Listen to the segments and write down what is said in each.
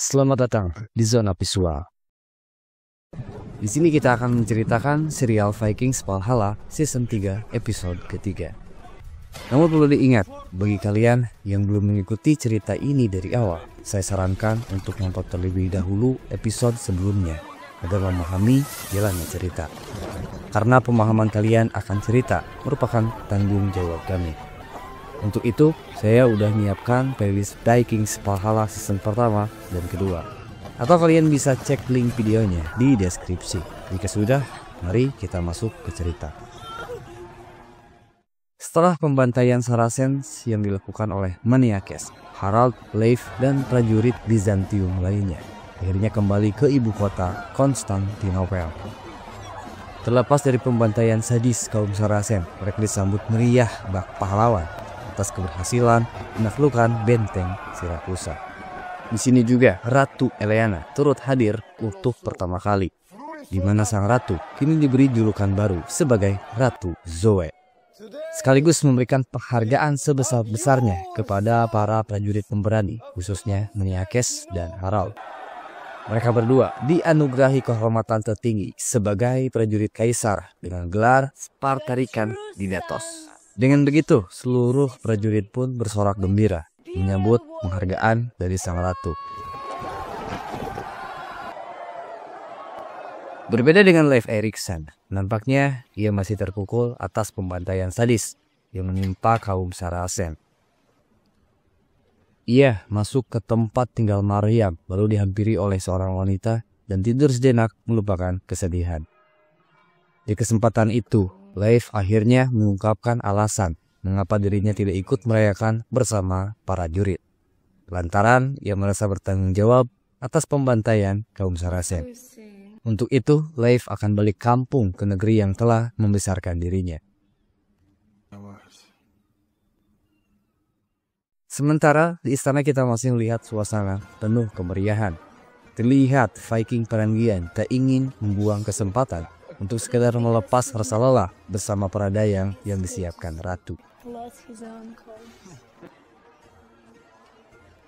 Selamat datang di Zona Visual. Di sini kita akan menceritakan serial Vikings Valhalla season 3 episode ketiga. Namun perlu diingat, bagi kalian yang belum mengikuti cerita ini dari awal, saya sarankan untuk nonton terlebih dahulu episode sebelumnya agar memahami jalannya cerita. Karena pemahaman kalian akan cerita merupakan tanggung jawab kami. Untuk itu, saya udah menyiapkan playlist Vikings Valhalla season pertama dan kedua. Atau kalian bisa cek link videonya di deskripsi. Jika sudah, mari kita masuk ke cerita. Setelah pembantaian Saracens yang dilakukan oleh Maniakes, Harald, Leif, dan prajurit Bizantium lainnya akhirnya kembali ke ibu kota Konstantinopel. Terlepas dari pembantaian sadis kaum Saracen, mereka disambut meriah bak pahlawan atas keberhasilan menaklukkan benteng Sirakusa. Di sini juga Ratu Elena turut hadir untuk pertama kali, di mana sang ratu kini diberi julukan baru sebagai Ratu Zoe, sekaligus memberikan penghargaan sebesar-besarnya kepada para prajurit pemberani, khususnya Maniakes dan Harald. Mereka berdua dianugerahi kehormatan tertinggi sebagai prajurit kaisar dengan gelar Spartarikan Dinatos. Dengan begitu, seluruh prajurit pun bersorak gembira menyambut penghargaan dari sang ratu. Berbeda dengan Leif Erikson, nampaknya ia masih terpukul atas pembantaian sadis yang menimpa kaum Saracen. Ia masuk ke tempat tinggal Mariam, lalu dihampiri oleh seorang wanita dan tidur sejenak melupakan kesedihan. Di kesempatan itu, Leif akhirnya mengungkapkan alasan mengapa dirinya tidak ikut merayakan bersama para jurid. Lantaran ia merasa bertanggung jawab atas pembantaian kaum Saracen. Untuk itu, Leif akan balik kampung ke negeri yang telah membesarkan dirinya. Sementara di istana kita masih melihat suasana penuh kemeriahan. Terlihat Viking Perangian tak ingin membuang kesempatan untuk sekedar melepas rasa lelah bersama para dayang yang disiapkan ratu.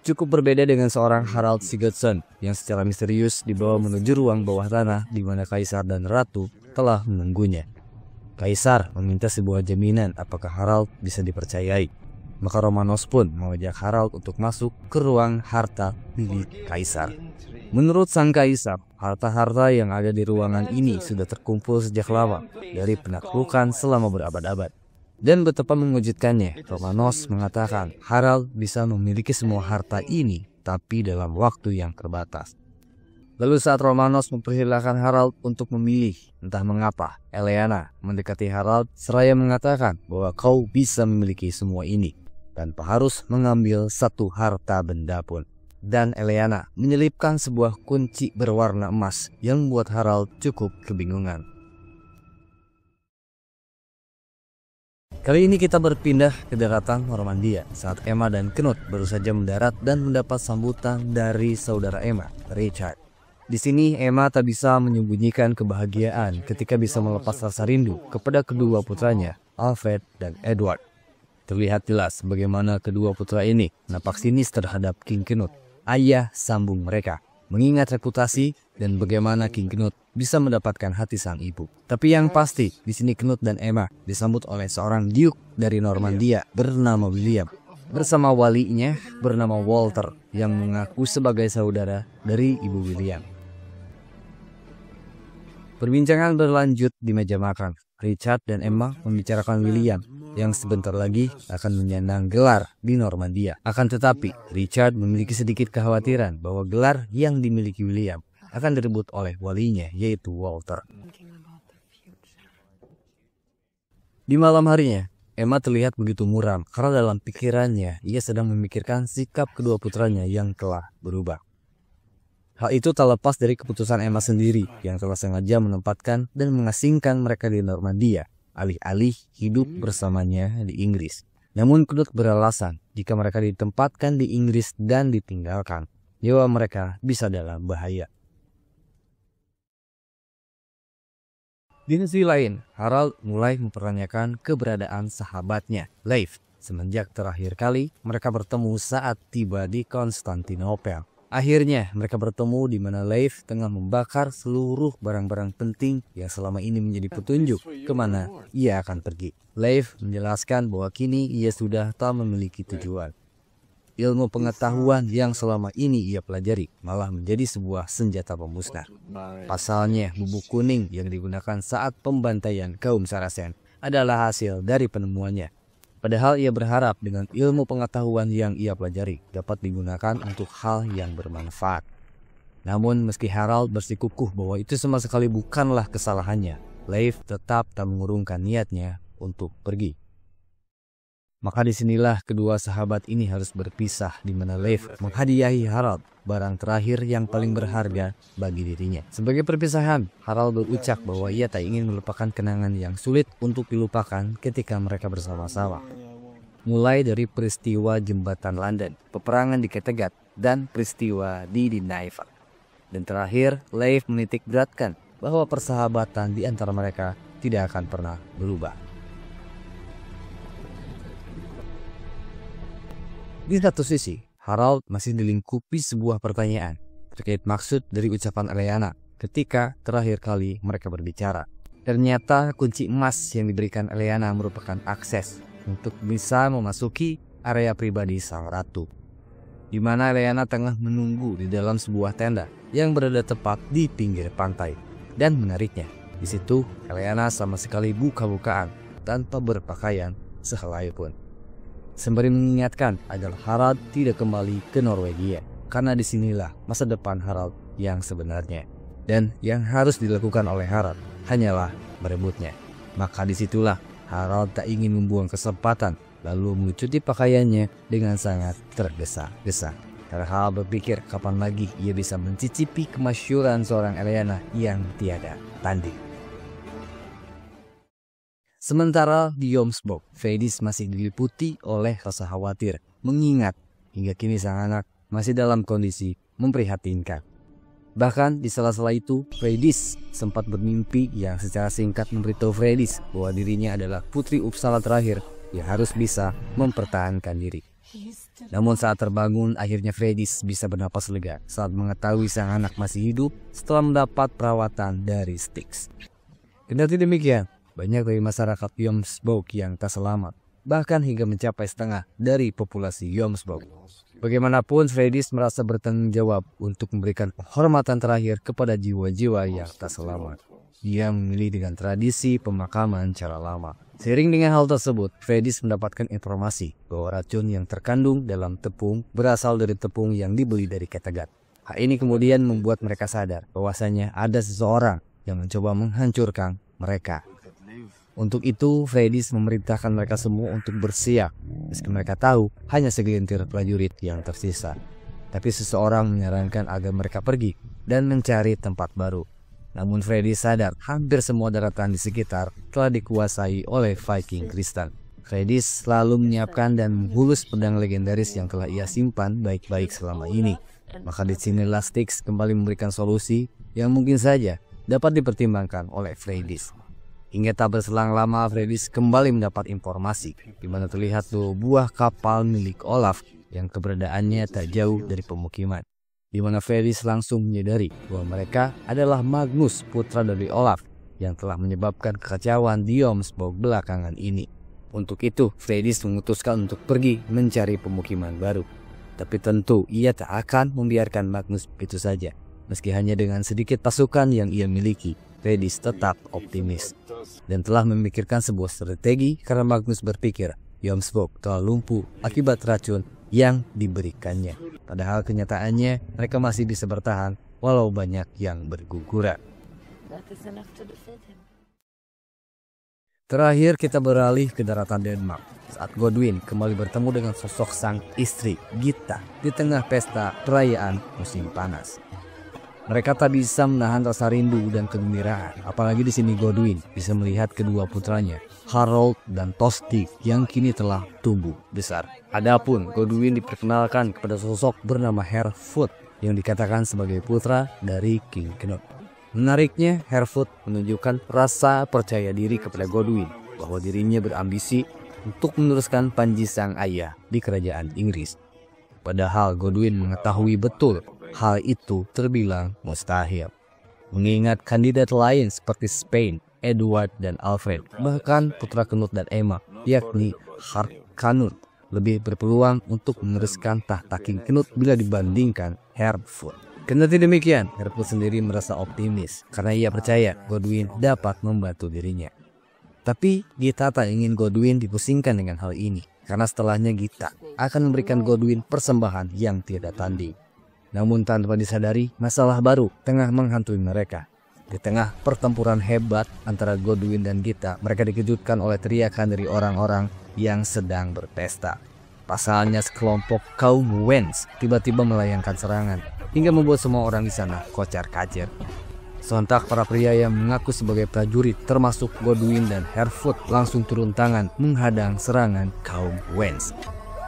Cukup berbeda dengan seorang Harald Sigurdsson yang secara misterius dibawa menuju ruang bawah tanah di mana kaisar dan ratu telah menunggunya. Kaisar meminta sebuah jaminan apakah Harald bisa dipercayai. Maka Romanos pun mengajak Harald untuk masuk ke ruang harta milik kaisar. Menurut sang kaisar, harta-harta yang ada di ruangan ini sudah terkumpul sejak lama dari penaklukan selama berabad-abad. Dan betapa mengejutkannya, Romanos mengatakan Harald bisa memiliki semua harta ini, tapi dalam waktu yang terbatas. Lalu saat Romanos mempersilahkan Harald untuk memilih, entah mengapa Elena mendekati Harald seraya mengatakan bahwa kau bisa memiliki semua ini tanpa harus mengambil satu harta benda pun. Dan Elena menyelipkan sebuah kunci berwarna emas yang membuat Harald cukup kebingungan. Kali ini kita berpindah ke daratan Normandia saat Emma dan Knut baru saja mendarat dan mendapat sambutan dari saudara Emma, Richard. Di sini Emma tak bisa menyembunyikan kebahagiaan ketika bisa melepas rasa rindu kepada kedua putranya, Alfred dan Edward. Terlihat jelas bagaimana kedua putra ini nampak sinis terhadap King Knut, ayah sambung mereka, mengingat reputasi dan bagaimana King Knut bisa mendapatkan hati sang ibu. Tapi yang pasti, di sini Knut dan Emma disambut oleh seorang Duke dari Normandia bernama William, bersama walinya bernama Walter yang mengaku sebagai saudara dari ibu William. Perbincangan berlanjut di meja makan. Richard dan Emma membicarakan William yang sebentar lagi akan menyandang gelar di Normandia. Akan tetapi, Richard memiliki sedikit kekhawatiran bahwa gelar yang dimiliki William akan direbut oleh walinya, yaitu Walter. Di malam harinya, Emma terlihat begitu muram karena dalam pikirannya ia sedang memikirkan sikap kedua putranya yang telah berubah. Hal itu tak lepas dari keputusan Emma sendiri yang telah sengaja menempatkan dan mengasingkan mereka di Normandia, alih-alih hidup bersamanya di Inggris. Namun Knut beralasan jika mereka ditempatkan di Inggris dan ditinggalkan, nyawa mereka bisa dalam bahaya. Di sisi lain, Harald mulai mempertanyakan keberadaan sahabatnya, Leif, semenjak terakhir kali mereka bertemu saat tiba di Konstantinopel. Akhirnya mereka bertemu di mana Leif tengah membakar seluruh barang-barang penting yang selama ini menjadi petunjuk kemana ia akan pergi. Leif menjelaskan bahwa kini ia sudah tak memiliki tujuan. Ilmu pengetahuan yang selama ini ia pelajari malah menjadi sebuah senjata pemusnah. Pasalnya, bubuk kuning yang digunakan saat pembantaian kaum Saracen adalah hasil dari penemuannya. Padahal ia berharap dengan ilmu pengetahuan yang ia pelajari dapat digunakan untuk hal yang bermanfaat. Namun meski Harald bersikukuh bahwa itu sama sekali bukanlah kesalahannya, Leif tetap tak mengurungkan niatnya untuk pergi. Maka disinilah kedua sahabat ini harus berpisah, di mana Leif menghadiahi Harald barang terakhir yang paling berharga bagi dirinya. Sebagai perpisahan, Harald berucap bahwa ia tak ingin melupakan kenangan yang sulit untuk dilupakan ketika mereka bersama-sama. Mulai dari peristiwa jembatan London, peperangan di Kattegat, dan peristiwa di Nynaeve. Dan terakhir, Leif menitik beratkan bahwa persahabatan di antara mereka tidak akan pernah berubah. Di satu sisi, Harald masih dilingkupi sebuah pertanyaan terkait maksud dari ucapan Elena ketika terakhir kali mereka berbicara. Ternyata kunci emas yang diberikan Elena merupakan akses untuk bisa memasuki area pribadi sang ratu, di mana Elena tengah menunggu di dalam sebuah tenda yang berada tepat di pinggir pantai. Dan menariknya, di situ Elena sama sekali buka-bukaan tanpa berpakaian sehelai pun. Sembari mengingatkan agar Harald tidak kembali ke Norwegia, karena disinilah masa depan Harald yang sebenarnya. Dan yang harus dilakukan oleh Harald hanyalah merebutnya. Maka disitulah Harald tak ingin membuang kesempatan, lalu mengecuti pakaiannya dengan sangat tergesa-gesa. Karena Harald berpikir kapan lagi ia bisa mencicipi kemasyhuran seorang Elena yang tiada tanding. Sementara di Jomsborg, Freydis masih diliputi oleh rasa khawatir, mengingat hingga kini sang anak masih dalam kondisi memprihatinkan. Bahkan di sela-sela itu, Freydis sempat bermimpi yang secara singkat memberitahu Freydis bahwa dirinya adalah putri Uppsala terakhir yang harus bisa mempertahankan diri. Namun saat terbangun, akhirnya Freydis bisa bernapas lega saat mengetahui sang anak masih hidup setelah mendapat perawatan dari Styx. Kendati demikian, banyak dari masyarakat Jomsborg yang tak selamat, bahkan hingga mencapai setengah dari populasi Jomsborg. Bagaimanapun, Freydis merasa bertanggung jawab untuk memberikan penghormatan terakhir kepada jiwa-jiwa yang tak selamat. Dia memilih dengan tradisi pemakaman cara lama. Seiring dengan hal tersebut, Freydis mendapatkan informasi bahwa racun yang terkandung dalam tepung berasal dari tepung yang dibeli dari Kattegat. Hal ini kemudian membuat mereka sadar bahwasanya ada seseorang yang mencoba menghancurkan mereka. Untuk itu, Freydis memerintahkan mereka semua untuk bersiap, meski mereka tahu hanya segelintir prajurit yang tersisa. Tapi seseorang menyarankan agar mereka pergi dan mencari tempat baru. Namun Freydis sadar hampir semua daratan di sekitar telah dikuasai oleh Viking Kristen. Freydis selalu menyiapkan dan menghulus pedang legendaris yang telah ia simpan baik-baik selama ini. Maka di sinilah Styx kembali memberikan solusi yang mungkin saja dapat dipertimbangkan oleh Freydis. Hingga tak berselang lama, Freydis kembali mendapat informasi di mana terlihat buah kapal milik Olaf yang keberadaannya tak jauh dari pemukiman. Di mana Freydis langsung menyadari bahwa mereka adalah Magnus, putra dari Olaf, yang telah menyebabkan kekacauan di Jomsborg belakangan ini. Untuk itu, Freydis memutuskan untuk pergi mencari pemukiman baru. Tapi tentu ia tak akan membiarkan Magnus begitu saja. Meski hanya dengan sedikit pasukan yang ia miliki, Freydis tetap optimis dan telah memikirkan sebuah strategi karena Magnus berpikir Jomsborg telah lumpuh akibat racun yang diberikannya. Padahal kenyataannya mereka masih bisa bertahan walau banyak yang berguguran. Terakhir kita beralih ke daratan Denmark saat Godwin kembali bertemu dengan sosok sang istri Gitta di tengah pesta perayaan musim panas. Mereka tak bisa menahan rasa rindu dan kegembiraan, apalagi di sini Godwin bisa melihat kedua putranya, Harold dan Tostig, yang kini telah tumbuh besar. Adapun Godwin diperkenalkan kepada sosok bernama Herford yang dikatakan sebagai putra dari King Knut. Menariknya, Herford menunjukkan rasa percaya diri kepada Godwin bahwa dirinya berambisi untuk meneruskan panji sang ayah di kerajaan Inggris. Padahal Godwin mengetahui betul hal itu terbilang mustahil. Mengingat kandidat lain seperti Spain, Edward dan Alfred, bahkan putra Knut dan Emma, yakni Harknut, lebih berpeluang untuk meneruskan tahta King Knut bila dibandingkan Hereford. Kendati demikian, Hereford sendiri merasa optimis karena ia percaya Godwin dapat membantu dirinya. Tapi Gita tak ingin Godwin dipusingkan dengan hal ini, karena setelahnya Gita akan memberikan Godwin persembahan yang tiada tanding. Namun tanpa disadari, masalah baru tengah menghantui mereka. Di tengah pertempuran hebat antara Godwin dan Gita, mereka dikejutkan oleh teriakan dari orang-orang yang sedang berpesta. Pasalnya sekelompok kaum Wens tiba-tiba melayangkan serangan, hingga membuat semua orang di sana kocar-kacir. Sontak para pria yang mengaku sebagai prajurit termasuk Godwin dan Hereford langsung turun tangan menghadang serangan kaum Wens.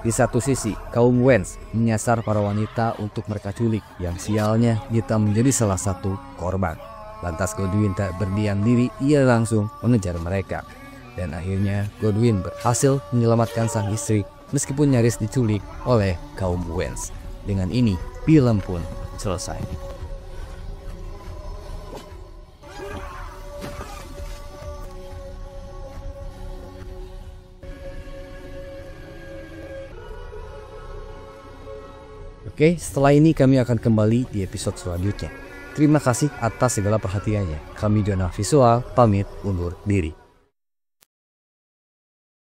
Di satu sisi, kaum Wens menyasar para wanita untuk mereka culik, yang sialnya Gita menjadi salah satu korban. Lantas Godwin tak berdiam diri, ia langsung mengejar mereka. Dan akhirnya Godwin berhasil menyelamatkan sang istri meskipun nyaris diculik oleh kaum Wens. Dengan ini, film pun selesai. Oke, setelah ini kami akan kembali di episode selanjutnya. Terima kasih atas segala perhatiannya. Kami Zona Visual pamit undur diri.